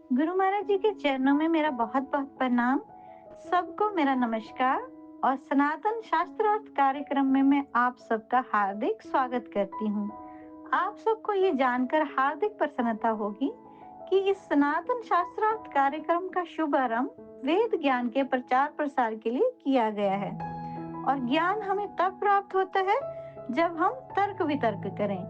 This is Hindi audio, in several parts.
गुरु महाराज जी के चरणों में मेरा बहुत बहुत प्रणाम। सबको मेरा नमस्कार। और सनातन शास्त्रार्थ कार्यक्रम में मैं आप सबका हार्दिक स्वागत करती हूँ। आप सबको ये जानकर हार्दिक प्रसन्नता होगी कि इस सनातन शास्त्रार्थ कार्यक्रम का शुभारंभ वेद ज्ञान के प्रचार प्रसार के लिए किया गया है। और ज्ञान हमें तब प्राप्त होता है जब हम तर्क वितर्क करें।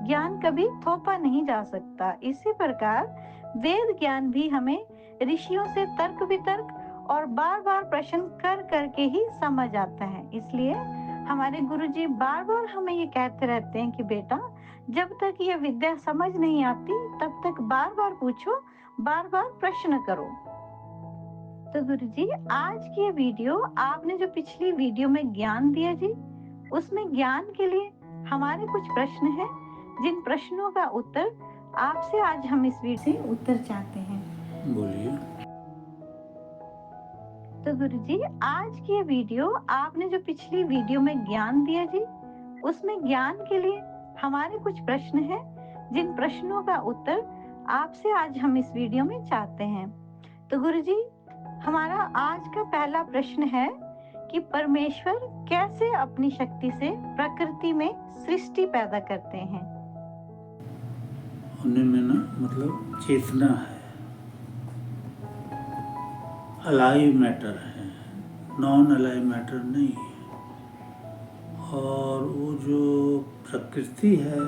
ज्ञान कभी थोपा नहीं जा सकता। इसी प्रकार वेद ज्ञान भी हमें ऋषियों से तर्क वितर्क और बार बार प्रश्न कर करके ही समझ आता है। इसलिए हमारे गुरुजी बार बार हमें ये कहते रहते हैं कि बेटा, जब तक ये विद्या समझ नहीं आती तब तक बार बार पूछो, बार बार प्रश्न करो। तो गुरुजी, आज की ये वीडियो आपने जो पिछली वीडियो में ज्ञान दिया जी, उसमें ज्ञान के लिए हमारे कुछ प्रश्न हैं, जिन प्रश्नों का उत्तर आपसे आज हम इस वीडियो से उत्तर चाहते हैं। बोलिए। तो गुरुजी, आज की ये वीडियो आपने जो पिछली वीडियो में ज्ञान दिया जी, उसमें ज्ञान के लिए हमारे कुछ प्रश्न हैं, जिन प्रश्नों का उत्तर आपसे आज हम इस वीडियो में चाहते हैं। तो गुरुजी, हमारा आज का पहला प्रश्न है कि परमेश्वर कैसे अपनी शक्ति से प्रकृति में सृष्टि पैदा करते हैं। उनमें ना मतलब चेतना है, अलाइव मैटर है, नॉन अलाइव मैटर नहीं है। और वो जो प्रकृति है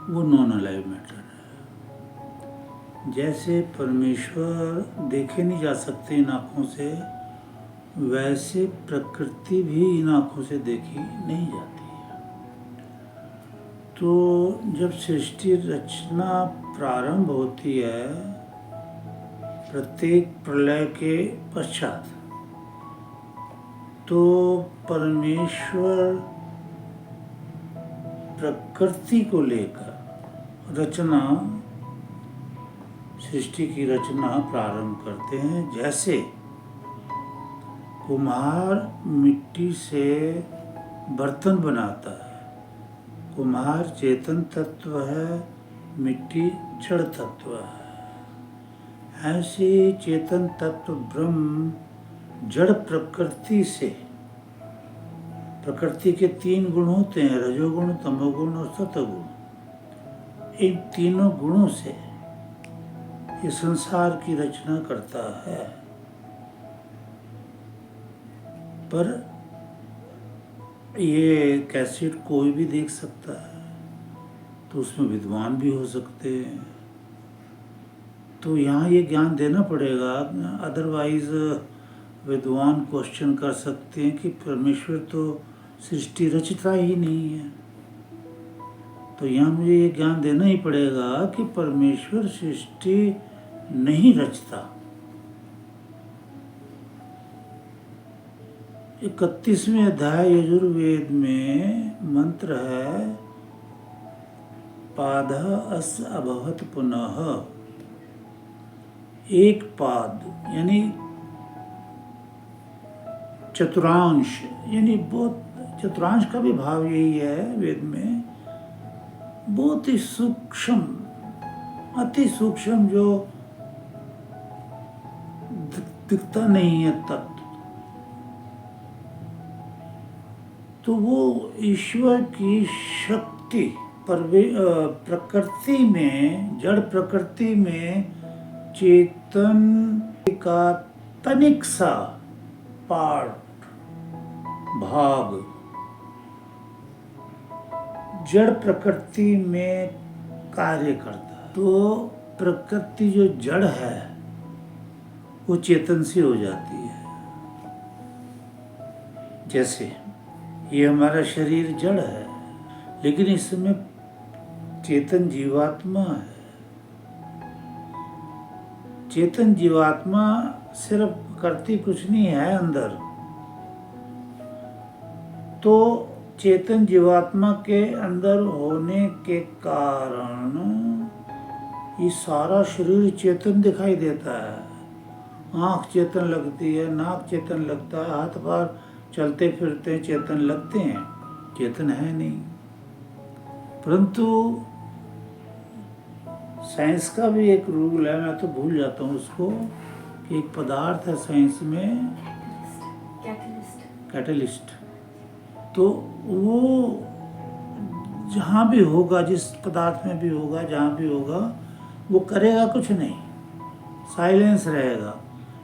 वो नॉन अलाइव मैटर है। जैसे परमेश्वर देखे नहीं जा सकते इन आँखों से, वैसे प्रकृति भी इन आँखों से देखी नहीं जाती है। तो जब सृष्टि रचना प्रारंभ होती है प्रत्येक प्रलय के पश्चात, तो परमेश्वर प्रकृति को लेकर सृष्टि की रचना प्रारंभ करते हैं। जैसे कुम्हार मिट्टी से बर्तन बनाता है, कुम्हार चेतन तत्व है, मिट्टी जड़ तत्व है। ऐसे चेतन तत्व ब्रह्म जड़ प्रकृति से, प्रकृति के 3 गुण होते हैं, रजोगुण, तमोगुण और सतोगुण। इन तीनों गुणों से ये संसार की रचना करता है। पर ये कैसेट कोई भी देख सकता है, तो उसमें विद्वान भी हो सकते हैं। तो यहाँ ये ज्ञान देना पड़ेगा, अदरवाइज विद्वान क्वेश्चन कर सकते हैं कि परमेश्वर तो सृष्टि रचता ही नहीं है। तो यहाँ मुझे ये ज्ञान देना ही पड़ेगा कि परमेश्वर सृष्टि नहीं रचता। 31वें अध्याय यजुर्वेद में मंत्र है, पाद अस अभवत पुनः। एक पाद यानी चतुरांश, यानी बहुत, चतुरांश का भी भाव यही है वेद में, बहुत ही सूक्ष्म, अति सूक्ष्म, जो दिखता नहीं है तत्व, तो वो ईश्वर की शक्ति प्रकृति में, जड़ प्रकृति में चेतन का तनिक सा पार्ट, भाग जड़ प्रकृति में कार्य करता है। तो प्रकृति जो जड़ है वो चेतन से हो जाती है। जैसे ये हमारा शरीर जड़ है, लेकिन इसमें चेतन जीवात्मा है। चेतन जीवात्मा सिर्फ करती कुछ नहीं है अंदर, तो चेतन जीवात्मा के अंदर होने के कारण ये सारा शरीर चेतन दिखाई देता है। आँख चेतन लगती है, नाक चेतन लगता है, हाथ पैर चलते फिरते चेतन लगते हैं, चेतन है नहीं। परंतु साइंस का भी एक रूल है, मैं तो भूल जाता हूँ उसको, कि एक पदार्थ है साइंस में कैटलिस्ट। तो वो जहाँ भी होगा, जिस पदार्थ में भी होगा, जहाँ भी होगा, वो करेगा कुछ नहीं, साइलेंस रहेगा,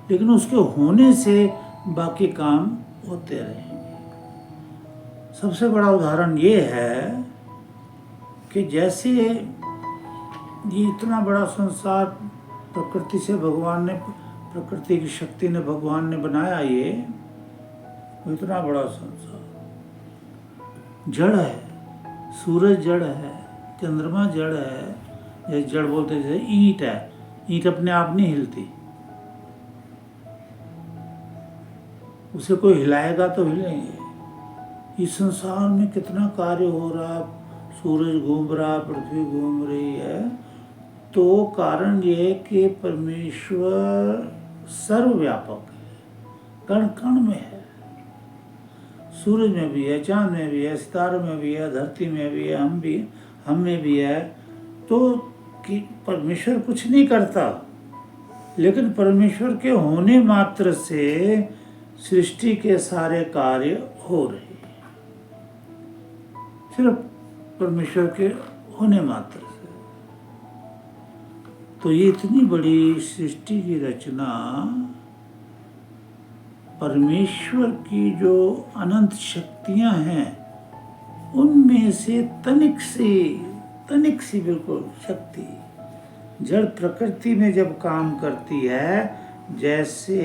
लेकिन उसके होने से बाकी काम होते रहेंगे। सबसे बड़ा उदाहरण ये है कि जैसे ये इतना बड़ा संसार प्रकृति से भगवान ने, प्रकृति की शक्ति ने, भगवान ने बनाया, ये इतना बड़ा संसार जड़ है, सूरज जड़ है, चंद्रमा जड़ है, जैसे जड़ बोलते जैसे ईंट है, ईंट अपने आप नहीं हिलती, उसे कोई हिलाएगा तो हिलेंगे। इस संसार में कितना कार्य हो रहा, सूरज घूम रहा, पृथ्वी घूम रही है, तो कारण ये है कि परमेश्वर सर्वव्यापक है, कण कण में है, सूरज में भी है, चांद में भी है, सितारों में भी है, धरती में भी है, हम में भी है। तो कि परमेश्वर कुछ नहीं करता, लेकिन परमेश्वर के होने मात्र से सृष्टि के सारे कार्य हो रहे हैं, सिर्फ परमेश्वर के होने मात्र से। तो ये इतनी बड़ी सृष्टि की रचना परमेश्वर की जो अनंत शक्तियां हैं, उनमें से तनिक सी बिल्कुल शक्ति जड़ प्रकृति में जब काम करती है, जैसे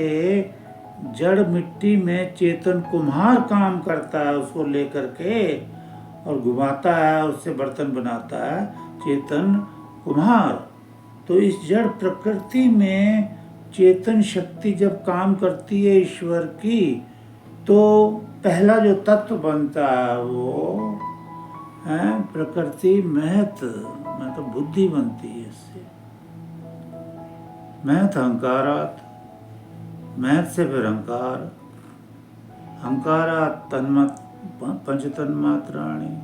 जड़ मिट्टी में चेतन कुम्हार काम करता है, उसको लेकर के और घुमाता है, उससे बर्तन बनाता है चेतन कुम्हार। तो इस जड़ प्रकृति में चेतन शक्ति जब काम करती है ईश्वर की, तो पहला जो तत्व बनता है वो है प्रकृति महत, मतलब बुद्धि बनती है इससे। महत अहंकारात, महत से फिर अहंकार, अहंकारात तन्मत पंच तन्मात्राणी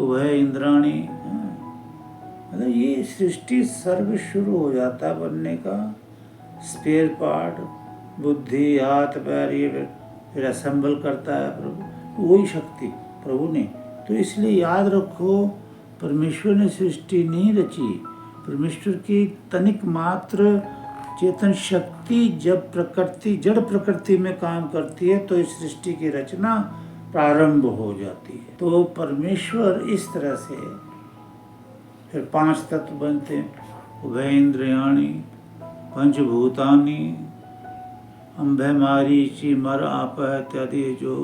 उभय इंद्राणी। मतलब ये सृष्टि सर्व शुरू हो जाता है बनने का, स्पेयर पार्ट, बुद्धि, हाथ पैर, ये फिर असेंबल करता है प्रभु, वही शक्ति प्रभु ने। तो इसलिए याद रखो, परमेश्वर ने सृष्टि नहीं रची, परमेश्वर की तनिक मात्र चेतन शक्ति जब प्रकृति, जड़ प्रकृति में काम करती है, तो इस सृष्टि की रचना प्रारंभ हो जाती है। तो परमेश्वर इस तरह से फिर 5 तत्व बनते हैं, उभय इंद्रियाणी, पंचभूतानी, अंभय मारीची मर आप इत्यादि, जो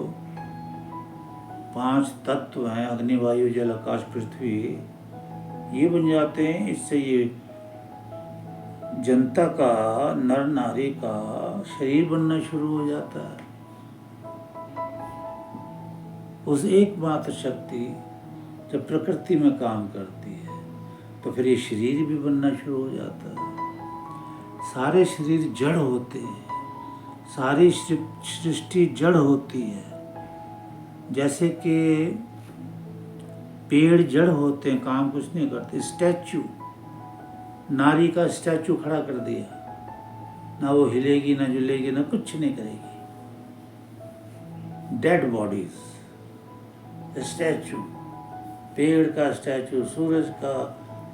5 तत्व हैं, अग्नि वायु जल आकाश पृथ्वी, ये बन जाते हैं। इससे ये जनता का, नर नारी का शरीर बनना शुरू हो जाता है। उस एकमात्र शक्ति जब प्रकृति में काम करती है, तो फिर ये शरीर भी बनना शुरू हो जाता है। सारे शरीर जड़ होते हैं, सारी सृष्टि जड़ होती है। जैसे कि पेड़ जड़ होते हैं, काम कुछ नहीं करते। स्टैचू, नारी का स्टैचू खड़ा कर दिया, ना वो हिलेगी, ना जुलेगी, ना कुछ नहीं करेगी। डेड बॉडीज, स्टैचू, पेड़ का स्टैचू, सूरज का,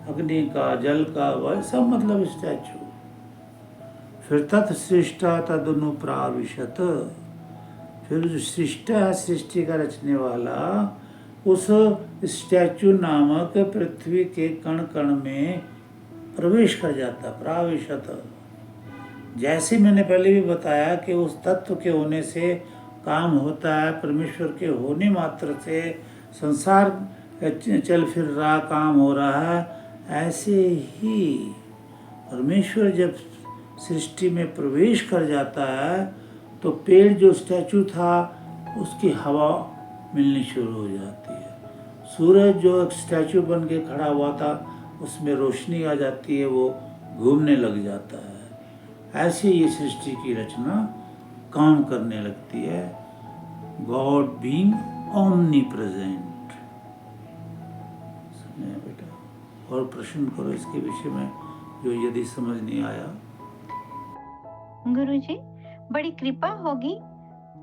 अग्नि का, जल का, वह सब मतलब स्टैचू। फिर तत्सृष्टा तदनुप्राविशत, फिर जो सृष्टा है, सृष्टि का रचने वाला, उस स्टैचू नामक पृथ्वी के कण कण में प्रवेश कर जाता, प्राविशत। जैसे मैंने पहले भी बताया कि उस तत्व के होने से काम होता है, परमेश्वर के होने मात्र से संसार चल फिर रहा, काम हो रहा है, ऐसे ही परमेश्वर जब सृष्टि में प्रवेश कर जाता है, तो पेड़ जो स्टैचू था उसकी हवा मिलनी शुरू हो जाती है। सूरज जो एक स्टैचू बन के खड़ा हुआ था, उसमें रोशनी आ जाती है, वो घूमने लग जाता है। ऐसे ये सृष्टि की रचना काम करने लगती है, गॉड बीइंग ओमनी प्रेजेंट। समझे बेटा? और प्रश्न करो इसके विषय में जो यदि समझ नहीं आया। गुरुजी, बड़ी कृपा होगी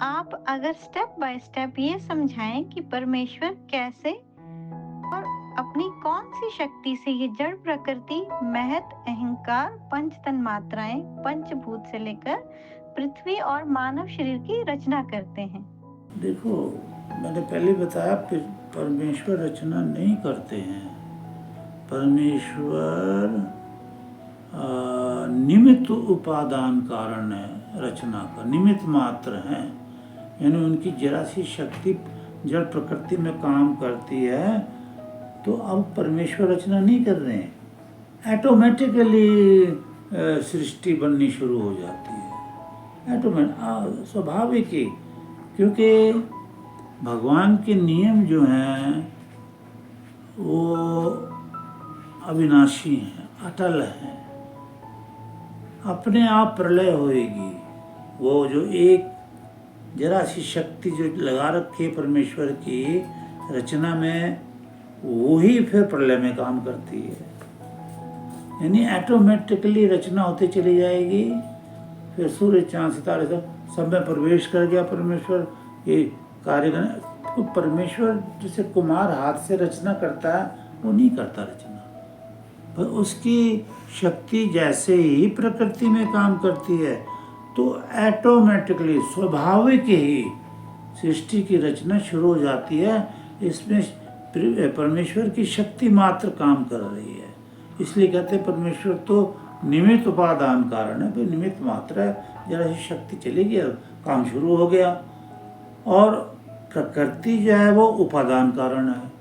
आप अगर स्टेप बाय स्टेप ये समझाएं कि परमेश्वर कैसे और अपनी कौन सी शक्ति से ये जड़ प्रकृति, महत, अहंकार, पंच तन मात्राएं, पंचभूत से लेकर पृथ्वी और मानव शरीर की रचना करते हैं। देखो, मैंने पहले बताया परमेश्वर रचना नहीं करते हैं। परमेश्वर निमित्त उपादान कारण है, रचना का निमित्त मात्र है। यानी उनकी जरा सी शक्ति जड़ प्रकृति में काम करती है, तो अब परमेश्वर रचना नहीं कर रहे हैं, ऑटोमेटिकली सृष्टि बननी शुरू हो जाती है। स्वाभाविक ही, क्योंकि भगवान के नियम जो हैं वो अविनाशी हैं, अटल हैं। अपने आप प्रलय होएगी। वो जो एक जरा सी शक्ति जो लगा रखी है परमेश्वर की रचना में, वही फिर प्रलय में काम करती है। यानी ऑटोमेटिकली रचना होती चली जाएगी। फिर सूर्य, चांद, सितारे सब में प्रवेश कर गया परमेश्वर ये कार्य करने। तो परमेश्वर जैसे कुम्हार हाथ से रचना करता है, वो नहीं करता रचना, पर उसकी शक्ति जैसे ही प्रकृति में काम करती है तो ऑटोमेटिकली स्वाभाविक ही सृष्टि की रचना शुरू हो जाती है। इसमें परमेश्वर की शक्ति मात्र काम कर रही है। इसलिए कहते हैं परमेश्वर तो निमित्त उपादान कारण है, तो निमित्त मात्र है। जरा सी शक्ति चली गई, काम शुरू हो गया। और प्रकृति जो है वो उपादान कारण है,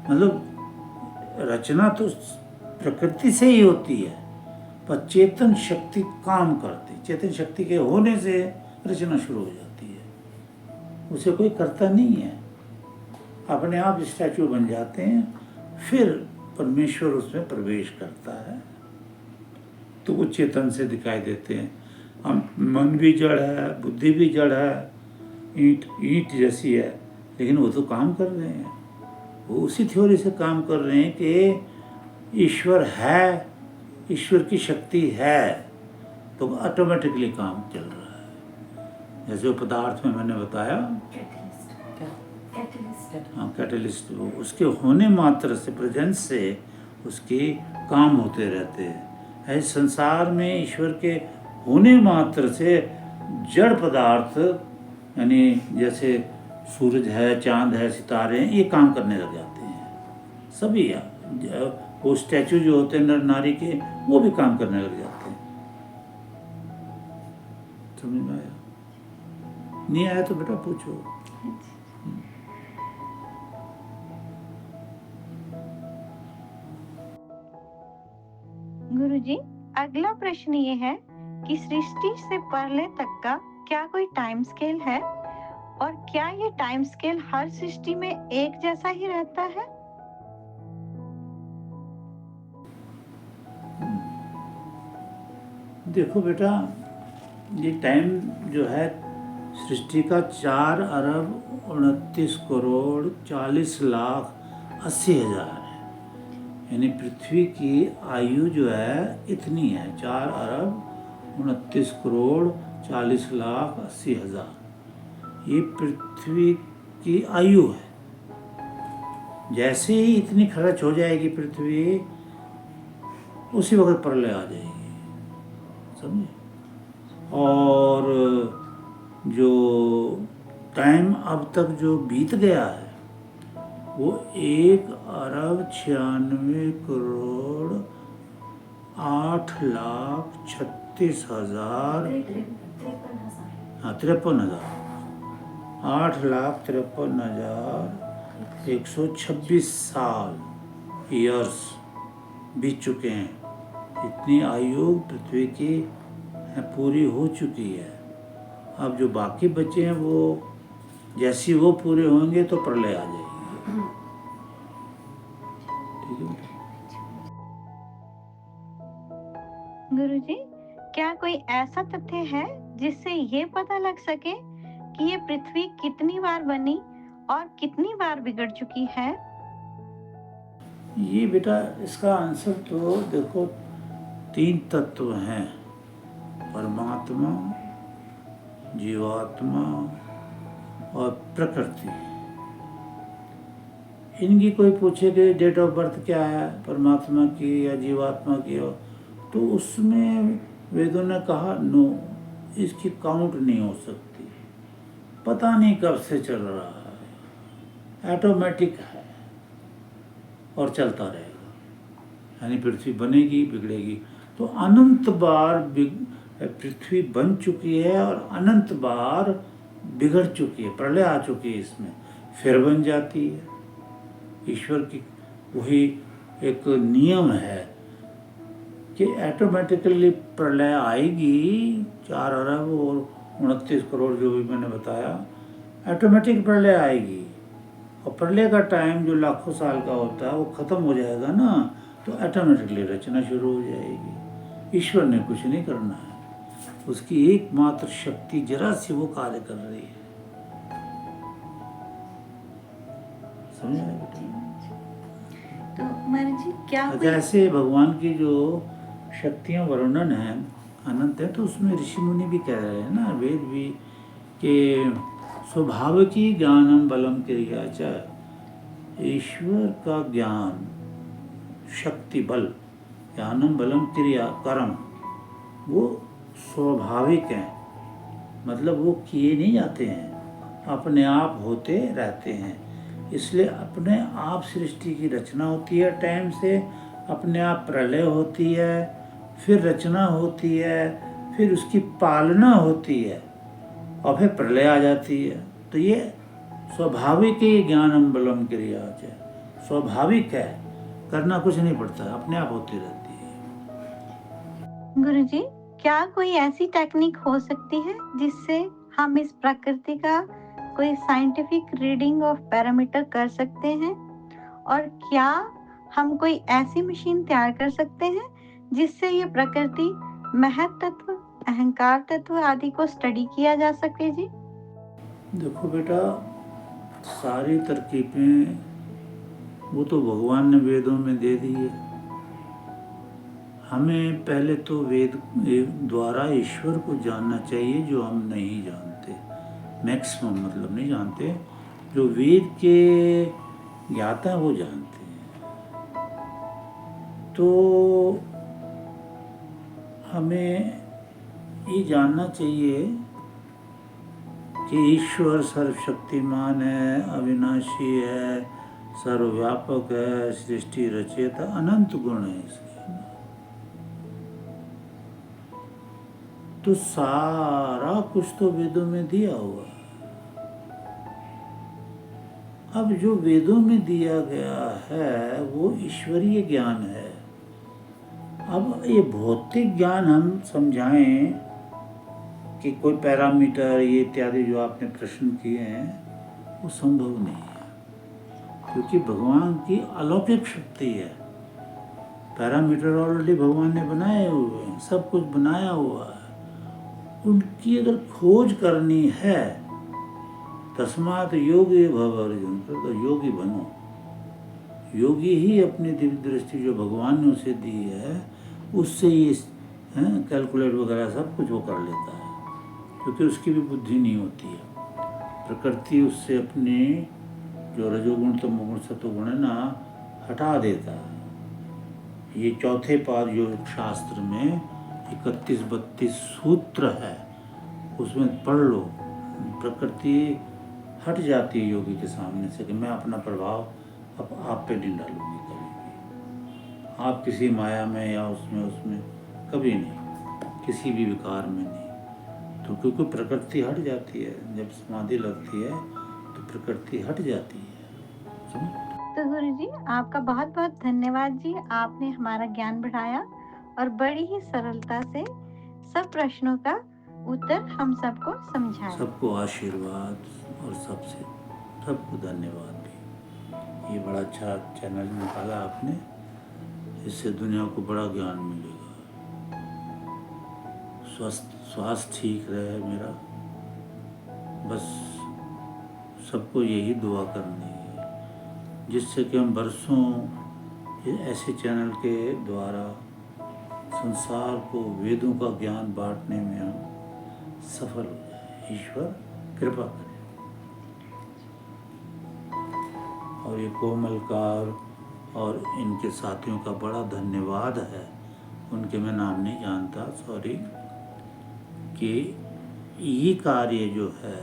मतलब रचना तो प्रकृति से ही होती है, पर चेतन शक्ति काम करती है। चेतन शक्ति के होने से रचना शुरू हो जाती है। उसे कोई करता नहीं है, अपने आप स्टैचू बन जाते हैं। फिर परमेश्वर उसमें प्रवेश करता है तो वो चेतन से दिखाई देते हैं। हम मन भी जड़ है, बुद्धि भी जड़ है, ईंट जैसी है, लेकिन वो तो काम कर रहे हैं। वो उसी थ्योरी से काम कर रहे हैं कि ईश्वर है, ईश्वर की शक्ति है, तो ऑटोमेटिकली काम चल रहा है। जैसे पदार्थ में मैंने बताया, हाँ, कैटलिस्ट, उसके होने मात्र से, प्रेजेंस से उसके काम होते रहते हैं। ऐसे संसार में ईश्वर के होने मात्र से जड़ पदार्थ, यानी जैसे सूरज है, चांद है, सितारे हैं, ये काम करने लग जाते हैं सभी। वो स्टैचू जो होते हैं नर नारी के, वो भी काम करने लग जाते हैं। समझ में आया? नहीं आया तो बेटा पूछो। गुरुजी, अगला प्रश्न ये है कि सृष्टि से पहले तक का क्या कोई टाइम स्केल है, और क्या ये टाइम स्केल हर सृष्टि में एक जैसा ही रहता है? देखो बेटा, ये टाइम जो है सृष्टि का 4 अरब 29 करोड़ 40 लाख 80 हजार है। यानी पृथ्वी की आयु जो है इतनी है, 4 अरब 29 करोड़ 40 लाख 80 हजार। ये पृथ्वी की आयु है। जैसे ही इतनी खर्च हो जाएगी पृथ्वी, उसी वक्त प्रलय आ जाएगी, समझे। और जो टाइम अब तक जो बीत गया है वो 1 अरब 96 करोड़ 8 लाख 36 हजार, हाँ 53,000, 8 लाख 53,000 126 साल ईयर्स बीत चुके हैं। इतनी आयु पृथ्वी की पूरी हो चुकी है। अब जो बाकी बचे हैं वो जैसे वो पूरे होंगे तो प्रलय आ जाएगी। ठीक है। गुरुजी, क्या कोई ऐसा तथ्य है जिससे ये पता लग सके कि ये पृथ्वी कितनी बार बनी और कितनी बार बिगड़ चुकी है? ये बेटा इसका आंसर तो देखो, 3 तत्व हैं, परमात्मा, जीवात्मा और प्रकृति। इनकी कोई पूछे कि डेट ऑफ बर्थ क्या है परमात्मा की या जीवात्मा की हो, तो उसमें वेदों ने कहा नो, इसकी काउंट नहीं हो सकती, पता नहीं कब से चल रहा है, ऑटोमेटिक है और चलता रहेगा। यानी पृथ्वी बनेगी बिगड़ेगी, तो अनंत बार पृथ्वी बन चुकी है और अनंत बार बिगड़ चुकी है, प्रलय आ चुकी है, इसमें फिर बन जाती है। ईश्वर की वही एक नियम है कि ऑटोमेटिकली प्रलय आएगी, 4 अरब और 29 करोड़ जो भी मैंने बताया, ऑटोमेटिक प्रलय आएगी। और प्रलय का टाइम जो लाखों साल का होता है वो खत्म हो जाएगा ना, तो ऑटोमेटिकली रचना शुरू हो जाएगी। ईश्वर ने कुछ नहीं करना है, उसकी एकमात्र शक्ति जरा सी वो कार्य कर रही है। समझ रहे बेटा? तो महाराज जी क्या अच्छा, ऐसे भगवान की जो शक्तियाँ वर्णन है अनंत है, तो उसमें ऋषि मुनि भी कह रहे हैं ना, वेद भी, कि स्वभाव की ज्ञानम बलम क्रिया च, ईश्वर का ज्ञान, शक्ति, बल, ज्ञानम बलम क्रिया कर्म, वो स्वाभाविक हैं, मतलब वो किए नहीं जाते हैं, अपने आप होते रहते हैं। इसलिए अपने आप सृष्टि की रचना होती है टाइम से, अपने आप प्रलय होती है, फिर रचना होती है, फिर उसकी पालना होती है और फिर प्रलय आ जाती है। तो ये स्वाभाविक ही ज्ञानम बलम क्रिया है, स्वाभाविक है, करना कुछ नहीं पड़ता, अपने आप होती रहती है। गुरुजी, क्या कोई ऐसी टेक्निक हो सकती है जिससे हम इस प्रकृति का कोई साइंटिफिक रीडिंग ऑफ पैरामीटर कर सकते हैं? और क्या हम कोई ऐसी मशीन तैयार कर सकते हैं जिससे ये प्रकृति, महत तत्व, अहंकार तत्व आदि को स्टडी किया जा सके जी? देखो बेटा, सारी तरकीबें वो तो भगवान ने वेदों में दे दी है। हमें पहले तो वेद द्वारा ईश्वर को जानना चाहिए, जो हम नहीं जानते, मैक्सिमम मतलब नहीं जानते, जो वेद के ज्ञाता वो जानते हैं। तो हमें ये जानना चाहिए कि ईश्वर सर्वशक्तिमान है, अविनाशी है, सर्वव्यापक है, सृष्टि रचयिता, अनंत गुण है इसके। तो सारा कुछ तो वेदों में दिया हुआ है। अब जो वेदों में दिया गया है वो ईश्वरीय ज्ञान है। अब ये भौतिक ज्ञान हम समझाएं कि कोई पैरामीटर ये इत्यादि जो आपने प्रश्न किए हैं, वो संभव नहीं है, क्योंकि भगवान की अलौकिक शक्ति है। पैरामीटर ऑलरेडी भगवान ने बनाए हुए हैं, सब कुछ बनाया हुआ है। उनकी अगर खोज करनी है, तस्मात योगी भव अर्जुन, तो योगी बनो। योगी ही अपनी दिव्य दृष्टि जो भगवान ने उसे दी है, उससे ये कैलकुलेट वगैरह सब कुछ वो कर लेता है, क्योंकि उसकी भी बुद्धि नहीं होती है। प्रकृति उससे अपने जो रजोगुण तमोगुण सतोगुण है ना, हटा देता है। ये चौथे पाद योग शास्त्र में 31-32 सूत्र है, उसमें पढ़ लो। प्रकृति हट जाती है योगी के सामने से कि मैं अपना प्रभाव अब आप पे नहीं डालूंगी कभी भी, आप किसी माया में या उसमें कभी नहीं, किसी भी विकार में नहीं। तो क्योंकि प्रकृति हट जाती है, जब समाधि लगती है तो प्रकृति हट जाती है। समझ? तो गुरु जी, आपका बहुत बहुत धन्यवाद जी, आपने हमारा ज्ञान बढ़ाया और बड़ी ही सरलता से सब प्रश्नों का उत्तर हम सबको समझाया। सबको आशीर्वाद और सबको धन्यवाद भी। ये बड़ा अच्छा चैनल निकाला आपने, इससे दुनिया को बड़ा ज्ञान मिलेगा। स्वास्थ्य ठीक रहे मेरा, बस सबको यही दुआ करनी है, जिससे कि हम बरसों ये ऐसे चैनल के द्वारा संसार को वेदों का ज्ञान बांटने में हम सफल हो। ईश्वर कृपा करें। और ये कोमलकार और इनके साथियों का बड़ा धन्यवाद है, उनके मैं नाम नहीं जानता, सॉरी, कि ये कार्य जो है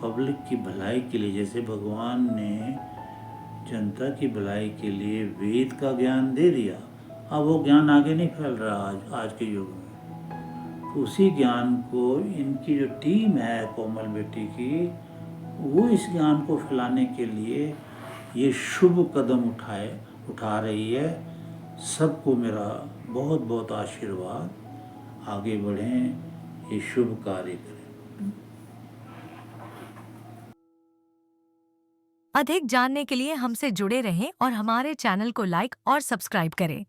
पब्लिक की भलाई के लिए, जैसे भगवान ने जनता की भलाई के लिए वेद का ज्ञान दे दिया, अब वो ज्ञान आगे नहीं फैल रहा आज के युग में। तो उसी ज्ञान को इनकी जो टीम है कोमल बेटी की, वो इस ज्ञान को फैलाने के लिए ये शुभ कदम उठा रही है। सबको मेरा बहुत बहुत आशीर्वाद, आगे बढ़ें, ये शुभ कार्य करें। अधिक जानने के लिए हमसे जुड़े रहें और हमारे चैनल को लाइक और सब्सक्राइब करें।